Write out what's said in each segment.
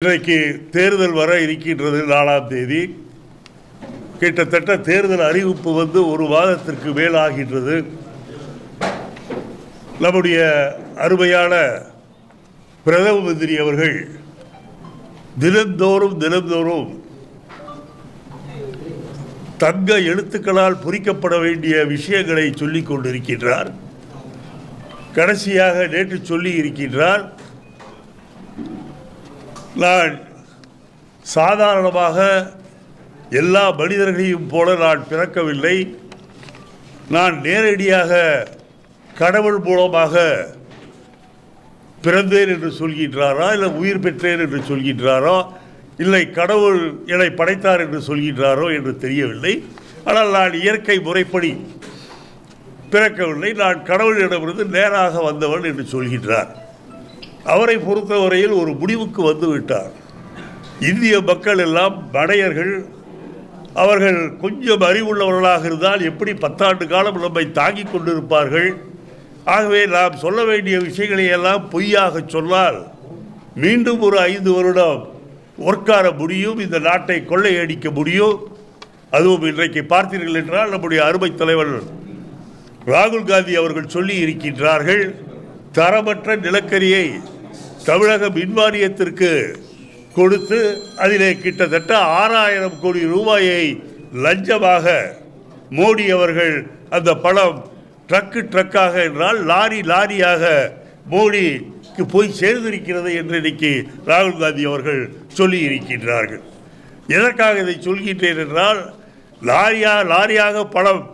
இன்றைக்கு தேர்தல் வர இருக்கின்றது 4ஆம் தேதி. கிட்டத்தட்ட தேர்தல் அறிவிப்பு வந்து ஒரு வாரத்திற்கு மேலாகின்றது. நம்முடைய அருமையான பிரதம மந்திரி அவர்கள் தினந்தோறும் தங்க எழுத்துக்களால் பொறிக்கப்பட வேண்டிய விஷயங்களை சொல்லிக் கொண்டிருக்கின்றார். கடைசியாக நேற்று சொல்லி இருக்கின்றார், நான் சாதாரணமாக எல்லா மனிதர்களையும் போல நான் பிறக்கவில்லை, நான் நேரடியாக கடவுள் மூலமாக பிறந்தேன் என்று சொல்கின்றாரா, இல்லை உயிர் பெற்றேன் என்று சொல்கின்றாரோ, இல்லை கடவுள் என்னை படைத்தார் என்று சொல்கின்றாரோ என்று தெரியவில்லை. ஆனால் நான் இயற்கை முறைப்படி பிறக்கவில்லை, நான் கடவுளிடமிருந்து நேராக வந்தவன் என்று சொல்கின்றார். அவரை பொறுத்தவரையில் ஒரு முடிவுக்கு வந்துவிட்டார். இந்திய மக்கள் எல்லாம் மடையர்கள், அவர்கள் கொஞ்சம் அறிவுள்ளவர்களாக இருந்தால் எப்படி 10 ஆண்டு காலம் நம்மை தாங்கிக் கொண்டிருப்பார்கள். ஆகவே நாம் சொல்ல வேண்டிய விஷயங்களை எல்லாம் பொய்யாக சொன்னால் மீண்டும் ஒரு 5 வருடம் உட்கார முடியும், இந்த நாட்டை கொள்ளையடிக்க முடியும். அதுவும் இன்றைக்கு பார்த்தீர்கள் என்றால் நம்முடைய அருமை தலைவர் ராகுல் காந்தி அவர்கள் சொல்லி இருக்கின்றார்கள், தரமற்ற நிலக்கரியை தமிழக மின் வாரியத்திற்கு கொடுத்து அதிலே கிட்டத்தட்ட 6000 கோடி ரூபாயை லஞ்சமாக மோடி அவர்கள் அந்த பணம் ட்ரக்காக என்றால் லாரியாக மோடிக்கு போய் சேர்ந்திருக்கிறது என்று இன்னைக்கு ராகுல் காந்தி அவர்கள் சொல்லி இருக்கின்றார்கள். எதற்காக இதை சொல்கின்றேன் என்றால், லாரியாக பணம்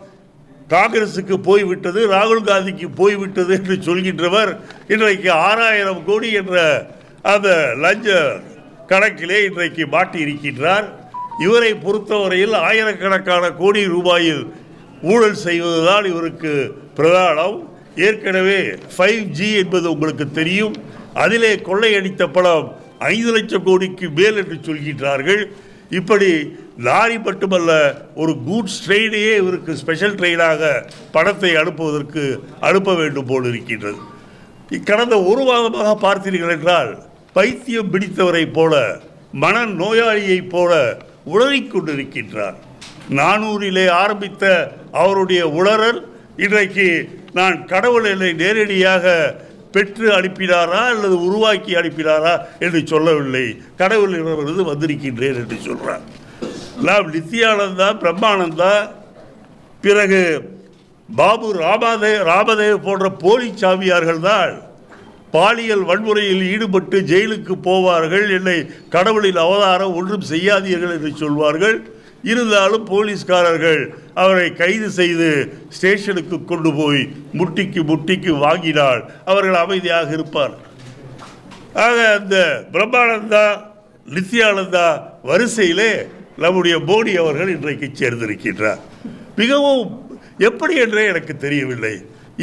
காங்கிரசுக்கு போய்விட்டது, ராகுல் காந்திக்கு போய்விட்டது என்று சொல்கின்றவர் இன்றைக்கு 6000 கோடி என்ற அந்த லஞ்ச கணக்கிலே இன்றைக்கு மாட்டி இருக்கின்றார். இவரை பொறுத்தவரையில் ஆயிரக்கணக்கான கோடி ரூபாயில் ஊழல் செய்வதுதான் இவருக்கு பிரதானம். ஏற்கனவே 5G என்பது உங்களுக்கு தெரியும், அதிலே கொள்ளையடித்த பணம் 5 லட்சம் கோடிக்கு மேல் என்று சொல்கின்றார்கள். இப்படி லாரி மட்டுமல்ல, ஒரு கூட்ஸ் ட்ரெயினையே இவருக்கு ஸ்பெஷல் ட்ரெயினாக பணத்தை அனுப்ப வேண்டும் போல் இருக்கின்றது. கடந்த ஒரு மாதமாக பார்த்தீர்கள் என்றால் பைத்தியம் பிடித்தவரை போல, மன நோயாளியைப் போல உளறிக் கொண்டிருக்கின்றார். 400 ஆரம்பித்த அவருடைய உளறல் இன்றைக்கு நான் கடவுள் என்னை நேரடியாக பெற்று அனுப்பினாரா அல்லது உருவாக்கி அனுப்பினாரா என்று சொல்லவில்லை, கடவுளிடமிருந்து வந்திருக்கின்றேன் என்று சொல்றார். நாம் நித்யானந்தா, பிரம்மானந்தா, பிறகு பாபு ராமதேவ் போன்ற போலி சாமியார்கள் தான் பாலியல் வன்முறையில் ஈடுபட்டு ஜெயிலுக்கு போவார்கள், என்னை கடவுளின் அவதாரம் ஒன்றும் செய்யாதீர்கள் என்று சொல்வார்கள். இருந்தாலும் போலீஸ்காரர்கள் அவரை கைது செய்து ஸ்டேஷனுக்கு கொண்டு போய் முட்டிக்கு வாங்கினால் அவர்கள் அமைதியாக இருப்பார். ஆக அந்த பிரம்மானந்தா, நித்யானந்தா வரிசையிலே நம்முடைய மோடி அவர்கள் இன்றைக்கு சேர்ந்திருக்கின்றார். மிகவும் எப்படி என்றே எனக்கு தெரியவில்லை.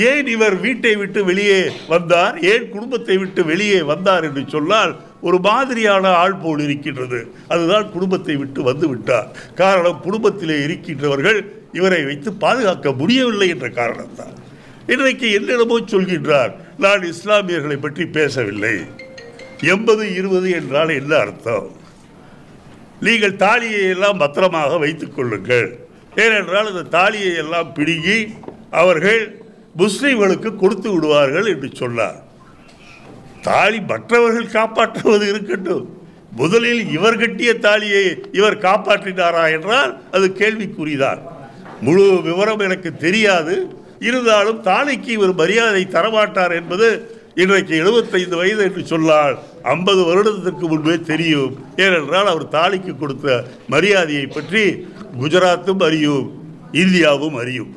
ஏன் இவர் வீட்டை விட்டு வெளியே வந்தார், ஏன் குடும்பத்தை விட்டு வெளியே வந்தார் என்று சொன்னால் ஒரு மாதிரியான ஆள் போல் இருக்கின்றது. அதுதான் குடும்பத்தை விட்டு வந்து விட்டார். காரணம், குடும்பத்திலே இருக்கின்றவர்கள் இவரை வைத்து பாதுகாக்க முடியவில்லை என்ற காரணம்தான். இன்றைக்கு என்னிடமோ சொல்கின்றார், நான் இஸ்லாமியர்களை பற்றி பேசவில்லை. 80-20 என்றால் என்ன அர்த்தம்? நீங்கள் தாலியை எல்லாம் பத்திரமாக வைத்துக் கொள்ளுங்கள், ஏனென்றால் அந்த தாலியை எல்லாம் பிடுங்கி அவர்கள் முஸ்லிம்களுக்கு கொடுத்து விடுவார்கள் என்று சொன்னார். தாலி மற்றவர்கள் காப்பாற்றுவது இருக்கட்டும், முதலில் இவர் கட்டிய தாலியை இவர் காப்பாற்றினாரா என்றால் அது கேள்விக்குறிதான். முழு விவரம் எனக்கு தெரியாது. இருந்தாலும் தாலிக்கு இவர் மரியாதை தரமாட்டார் என்பது இன்றைக்கு 75 வயது என்று சொன்னால் 50 வருடத்திற்கு முன்பே தெரியும். ஏனென்றால் அவர் தாலிக்கு கொடுத்த மரியாதையை பற்றி குஜராத்தும் அறியும், இந்தியாவும் அறியும்.